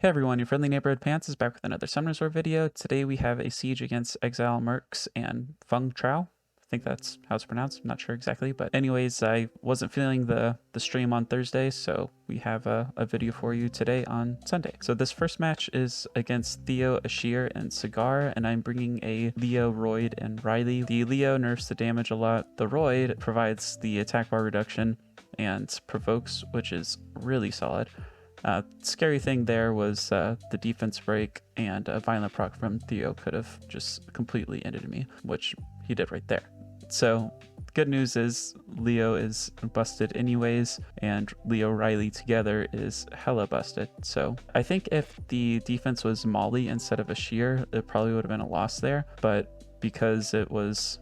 Hey everyone, your friendly neighborhood Pants is back with another Summoners War video. Today we have a siege against Exile, Mercs, and PhongTrao. I think that's how it's pronounced. I'm not sure exactly, but anyways, I wasn't feeling the stream on Thursday, so we have a video for you today on Sunday. So this first match is against Theo, Ashir, and Cigar, and I'm bringing a Leo, Royd, and Riley. The Leo nerfs the damage a lot. The Royd provides the attack bar reduction and provokes, which is really solid. Scary thing there was the defense break, and a violent proc from Theo could have just completely ended me, which he did right there. So good news is Leo is busted anyways, and Leo Riley together is hella busted. So I think if the defense was Molly instead of Ashir, it probably would have been a loss there, but because it was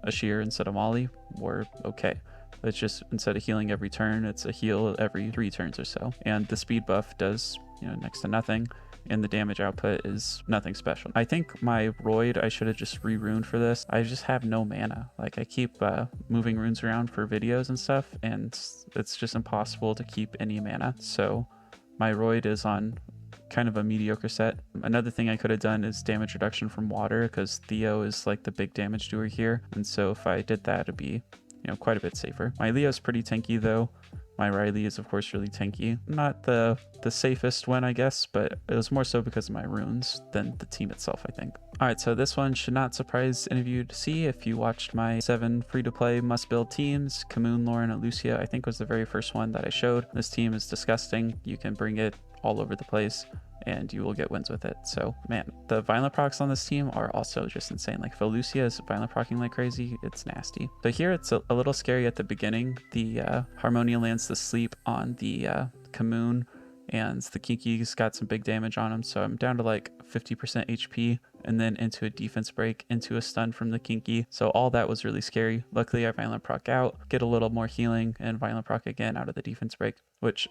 Ashir instead of Molly, we're okay. It's just, instead of healing every turn, it's a heal every 3 turns or so. And the speed buff does, next to nothing, and the damage output is nothing special. I think my Royd, I should have just re-runed for this. I just have no mana. Like, I keep moving runes around for videos and stuff, and it's just impossible to keep any mana. So my Royd is on kind of a mediocre set. Another thing I could have done is damage reduction from water, because Theo is like the big damage doer here. And so if I did that, it'd be quite a bit safer. My Leo's pretty tanky though. My Riley is of course really tanky. Not the safest win, I guess, but it was more so because of my runes than the team itself, I think. Alright, so this one should not surprise any of you to see if you watched my 7 free-to-play must-build teams. Kamoon, Lauren, Ellucia, I think was the very first one that I showed. This team is disgusting. You can bring it all over the place and you will get wins with it. So man, the violent procs on this team are also just insane. Like if Ellucia is violent procking like crazy, it's nasty. So here it's a little scary at the beginning. The Harmonia lands the sleep on the Kamoon, and the Kinki's got some big damage on him. So I'm down to like 50% HP, and then into a defense break, into a stun from the Kinky. So all that was really scary. Luckily I violent proc out, get a little more healing, and violent proc again out of the defense break, which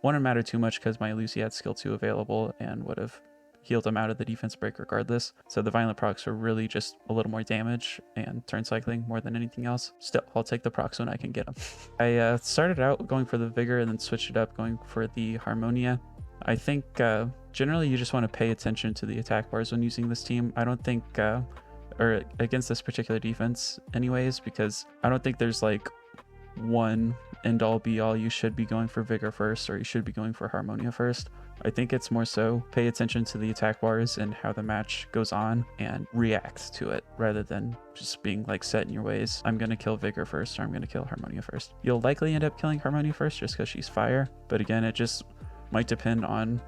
wouldn't matter too much because my Ellucia had skill 2 available and would have healed him out of the defense break regardless. So the violent procs are really just a little more damage and turn cycling more than anything else. Still, I'll take the procs when I can get them. I started out going for the Vigor and then switched it up going for the Harmonia. I think generally you just want to pay attention to the attack bars when using this team. I don't think, or against this particular defense anyways, because I don't think there's like one end all be all. You should be going for Vigor first, or you should be going for Harmonia first. I think it's more so pay attention to the attack bars and how the match goes on and react to it rather than just being like set in your ways. I'm gonna kill Vigor first, or I'm gonna kill Harmonia first. You'll likely end up killing Harmonia first just because she's fire, but again, it just might depend on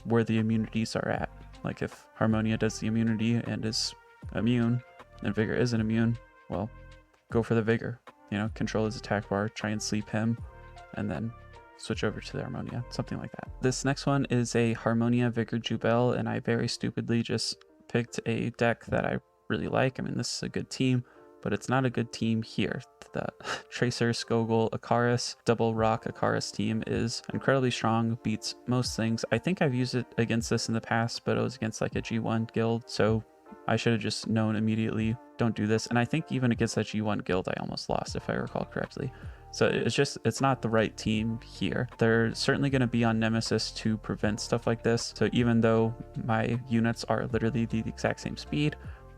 where the immunities are at. Like if Harmonia does the immunity and is immune and Vigor isn't immune, well, go for the Vigor. Control his attack bar, try and sleep him, and then switch over to the Harmonia, something like that. This next one is a Harmonia Vigor Jubel, and I very stupidly just picked a deck that I really like. I mean, this is a good team, but it's not a good team here. The Tracer, Skogul, Akaris, double rock Akaris team is incredibly strong, beats most things. I think I've used it against this in the past, but it was against like a G1 guild, so I should have just known immediately, don't do this. And I think even against that G1 guild, I almost lost, if I recall correctly. So it's not the right team here. They're certainly going to be on Nemesis to prevent stuff like this. So even though my units are literally the exact same speed,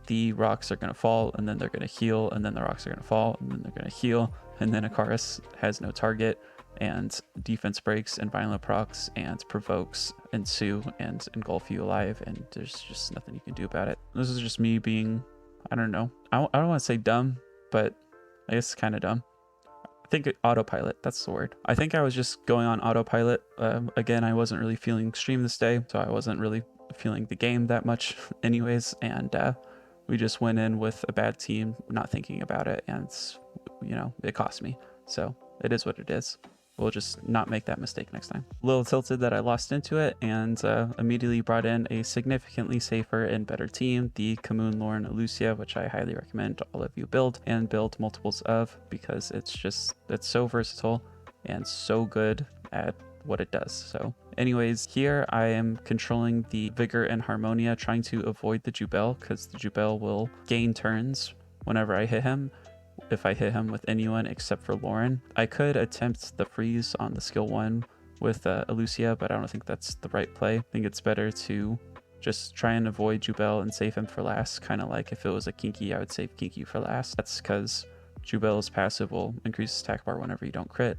the rocks are going to fall, and then they're going to heal, and then the rocks are going to fall, and then they're going to heal, and then Akaris has no target, and defense breaks and violent procs and provokes ensue and engulf you alive, and there's just nothing you can do about it. This is just me being, I don't know, I don't want to say dumb, but I guess kind of dumb. I think autopilot, that's the word. I think I was just going on autopilot. Again, I wasn't really feeling stream this day, so I wasn't really feeling the game that much anyways, and we just went in with a bad team, not thinking about it, and it cost me. So it is what it is. We'll just not make that mistake next time. A little tilted that I lost into it, and immediately brought in a significantly safer and better team, the Kamoon, Lauren, Ellucia, which I highly recommend all of you build and build multiples of, because it's so versatile and so good at what it does. So anyways, here I am controlling the Vigor and Harmonia, trying to avoid the Jubel, because the Jubel will gain turns whenever I hit him. If I hit him with anyone except for Lauren, I could attempt the freeze on the skill 1 with Ellucia, but I don't think that's the right play. I think it's better to just try and avoid Jubel and save him for last, kind of like if it was a Kinky, I would save Kinky for last. That's because Jubel's passive will increase his attack bar whenever you don't crit,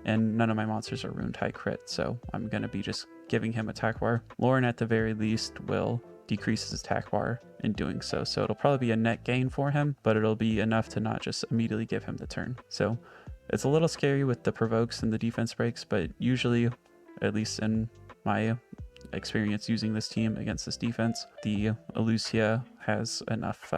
and none of my monsters are ruined high crit, so I'm going to be just giving him attack bar. Lauren at the very least will decrease his attack bar in doing so, so it'll probably be a net gain for him, but it'll be enough to not just immediately give him the turn. So it's a little scary with the provokes and the defense breaks, but usually, at least in my experience using this team against this defense, the Ellucia has enough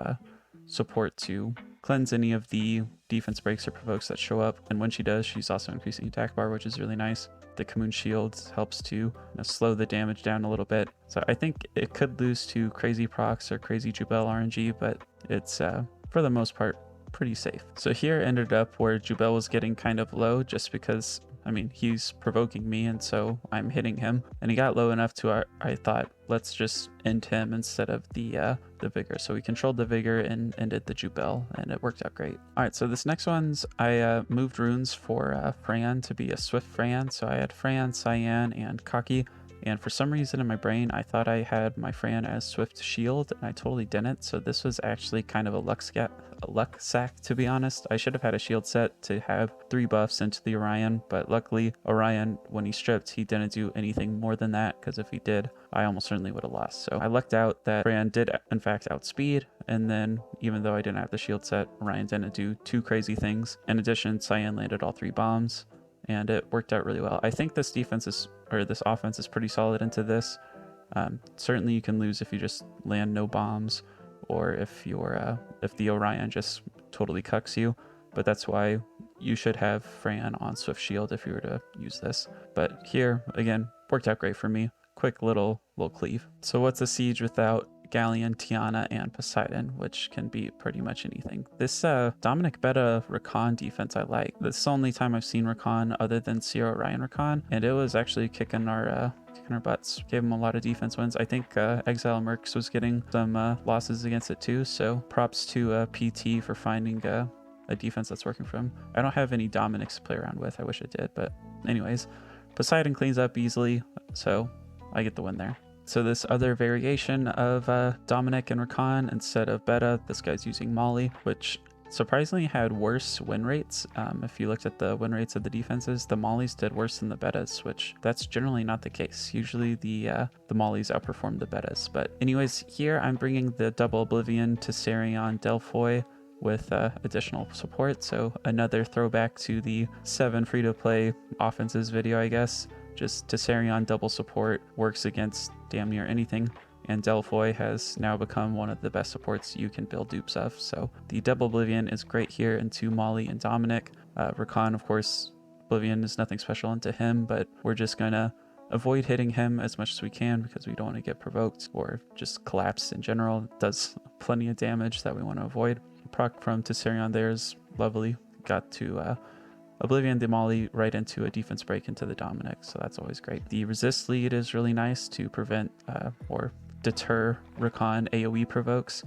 support to cleanse any of the defense breaks or provokes that show up, and when she does, she's also increasing attack bar, which is really nice. The Commune Shield helps to slow the damage down a little bit, so I think it could lose to crazy procs or crazy Jubel RNG, but it's for the most part pretty safe. So here ended up where Jubel was getting kind of low, just because I mean, he's provoking me, and so I'm hitting him. And he got low enough to I thought, let's just end him instead of the Vigor. So we controlled the Vigor and ended the Jubel, and it worked out great. All right, so this next one's, I moved runes for Fran to be a Swift Fran. So I had Fran, Cyan, and Cocky. And for some reason in my brain, I thought I had my Fran as Swift Shield, and I totally didn't. So this was actually kind of a luck sack, to be honest. I should have had a shield set to have 3 buffs into the Orion, but luckily Orion, when he stripped, he didn't do anything more than that, because if he did, I almost certainly would have lost. So I lucked out that Fran did in fact outspeed, and then even though I didn't have the shield set, Orion didn't do too crazy things. In addition, Cyan landed all 3 bombs, and it worked out really well. I think this defense is, or this offense is pretty solid into this. Certainly you can lose if you just land no bombs, or if you're if the Orion just totally cucks you, but that's why you should have Fran on Swift Shield if you were to use this. But here again, worked out great for me. Quick little cleave. So what's a siege without Galleon, Triana, and Poseidon, which can be pretty much anything. This Dominic Beta Rakan defense I like. This is the only time I've seen Rakan other than Sierra Orion Rakan, and it was actually kicking our butts. Gave him a lot of defense wins. I think Exile Mercs was getting some losses against it too, so props to PT for finding a defense that's working for him. I don't have any Dominics to play around with. I wish I did, but anyways, Poseidon cleans up easily, so I get the win there. So this other variation of Dominic and Rakan, instead of Beta, this guy's using Molly, which surprisingly had worse win rates. If you looked at the win rates of the defenses, the Mollies did worse than the Betas, which that's generally not the case. Usually the Mollies outperform the Betas. But anyways, here I'm bringing the double Oblivion to Sarion Delphoy with additional support. So another throwback to the 7 free-to-play offenses video, I guess. Just Tessarion double support works against damn near anything, and Delphoy has now become one of the best supports you can build dupes of. So the double Oblivion is great here into Molly and Dominic. Rakan, of course, Oblivion is nothing special into him, but we're just gonna avoid hitting him as much as we can because we don't want to get provoked or just collapse in general. It does plenty of damage that we want to avoid. Proc from Tessarion there is lovely. Got to Oblivion the Molly right into a defense break into the Dominic, so that's always great. The resist lead is really nice to prevent or deter Rakan AoE provokes,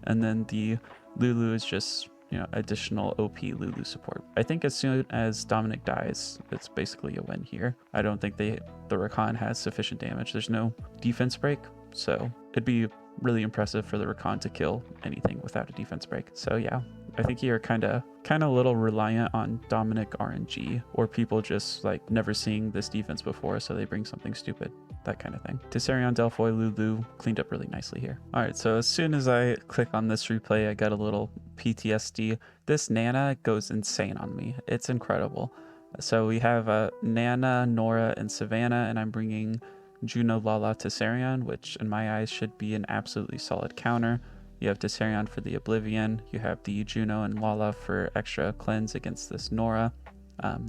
and then the Lulu is just, you know, additional OP Lulu support. I think as soon as Dominic dies, it's basically a win here. I don't think the Rakan has sufficient damage. There's no defense break, so it'd be really impressive for the Rakan to kill anything without a defense break. So yeah, I think you're kind of a little reliant on Dominic RNG, or people just like never seeing this defense before, so they bring something stupid, that kind of thing. Tessarion Delphoy Lulu cleaned up really nicely here. All right, so as soon as I click on this replay, I got a little PTSD. This Nana goes insane on me. It's incredible. So we have Nana, Nora, and Savannah, and I'm bringing Juno, Lala, Tessarion, which in my eyes should be an absolutely solid counter. You have Tessarion for the Oblivion. You have the Juno and Lala for extra cleanse against this Nora.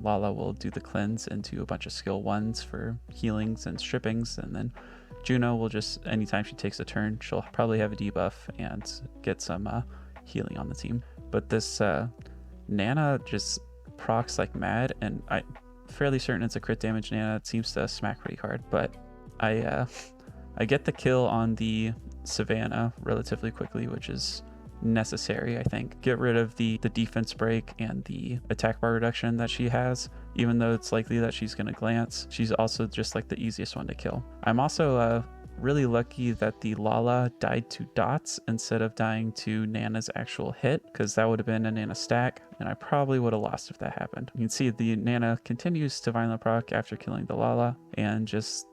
Lala will do the cleanse into a bunch of skill 1s for healings and strippings, and then Juno will just, anytime she takes a turn, she'll probably have a debuff and get some healing on the team. But this Nana just procs like mad, and I'm fairly certain it's a crit damage Nana. It seems to smack pretty hard, but I get the kill on the Savannah relatively quickly, which is necessary, I think. Get rid of the defense break and the attack bar reduction that she has, Even though it's likely that she's going to glance, she's also just like the easiest one to kill. I'm also really lucky that the Lala died to dots instead of dying to Nana's actual hit, because that would have been a Nana stack, and I probably would have lost if that happened. You can see the Nana continues to violent proc after killing the Lala, and just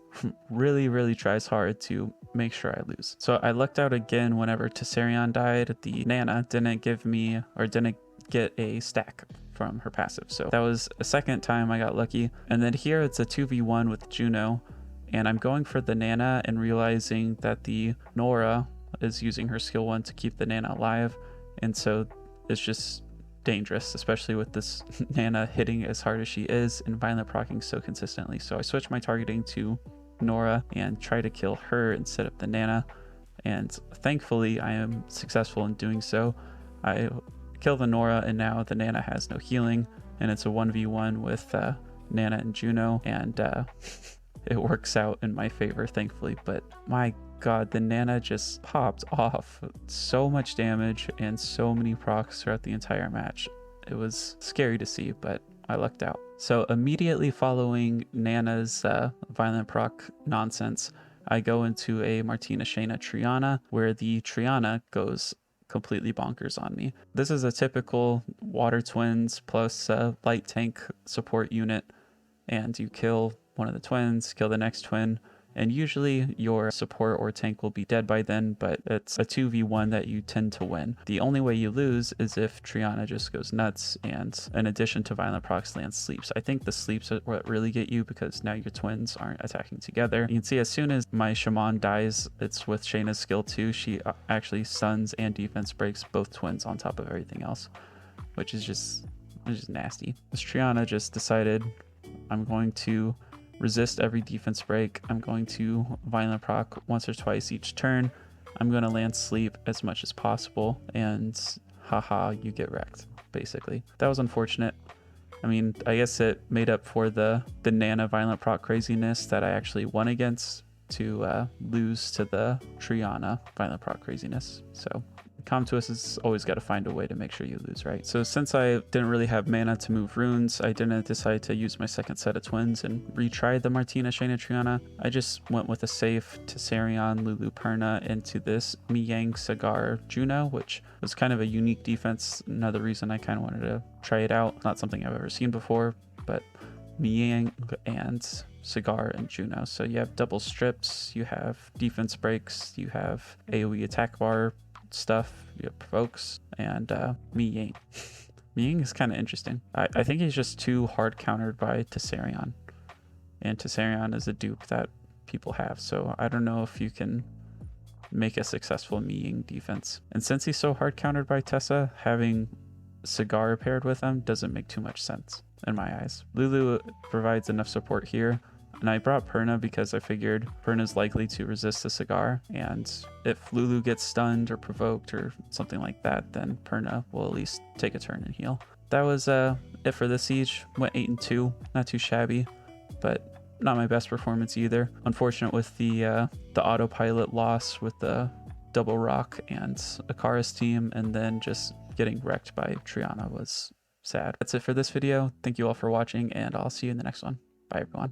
really tries hard to make sure I lose. So I lucked out again whenever Tessarion died. The Nana didn't give me, or didn't get a stack from her passive. So that was a second time I got lucky. And then here it's a 2v1 with Juno, and I'm going for the Nana and realizing that the Nora is using her skill 1 to keep the Nana alive. And so it's just dangerous, especially with this Nana hitting as hard as she is and violent proccing so consistently. So I switched my targeting to Nora and try to kill her instead of the Nana. And thankfully I am successful in doing so. I kill the Nora, and now the Nana has no healing, and it's a 1v1 with Nana and Juno, and it works out in my favor, thankfully. But my god, the Nana just popped off so much damage and so many procs throughout the entire match. It was scary to see, but I lucked out. So immediately following Nana's violent proc nonsense, I go into a Martina Shayna Triana, where the Triana goes completely bonkers on me. This is a typical water twins plus light tank support unit, and you kill one of the twins, kill the next twin, and usually your support or tank will be dead by then, but it's a 2v1 that you tend to win. The only way you lose is if Triana just goes nuts, and in addition to violent procs, lands sleeps. I think the sleeps are what really get you, because now your twins aren't attacking together. You can see as soon as my shaman dies, it's with Shayna's skill 2, she actually stuns and defense breaks both twins on top of everything else, which is just nasty. This Triana just decided, I'm going to resist every defense break. I'm going to violent proc once or twice each turn. I'm going to land sleep as much as possible, and haha, you get wrecked, basically. That was unfortunate. I mean, I guess it made up for the Nana violent proc craziness that I actually won against, to lose to the Triana violent proc craziness. So Comtuous has always got to find a way to make sure you lose, right? So since I didn't really have mana to move runes, I didn't decide to use my second set of twins and retry the Martina Shayna Triana. I just went with a safe Tessarion Lulu Perna into this Miyang Sagar Juno, which was kind of a unique defense. Another reason I kind of wanted to try it out. Not something I've ever seen before, but Miyang and Sagar and Juno. So you have double strips, you have defense breaks, you have AoE attack bar stuff, you have provokes, and Miyang. Miyang is kind of interesting. I think he's just too hard countered by Tessarion, and Tessarion is a dupe that people have, so I don't know if you can make a successful Miyang defense. And since he's so hard countered by Tessa, having Sagar paired with him doesn't make too much sense in my eyes. Lulu provides enough support here, and I brought Perna because I figured Perna's likely to resist the Sagar, and if Lulu gets stunned or provoked or something like that, then Perna will at least take a turn and heal. That was it for this siege. Went 8-2, not too shabby, but not my best performance either. Unfortunate with the autopilot loss with the double rock and Akara's team, and then just getting wrecked by Triana was sad. That's it for this video. Thank you all for watching, and I'll see you in the next one. Bye everyone.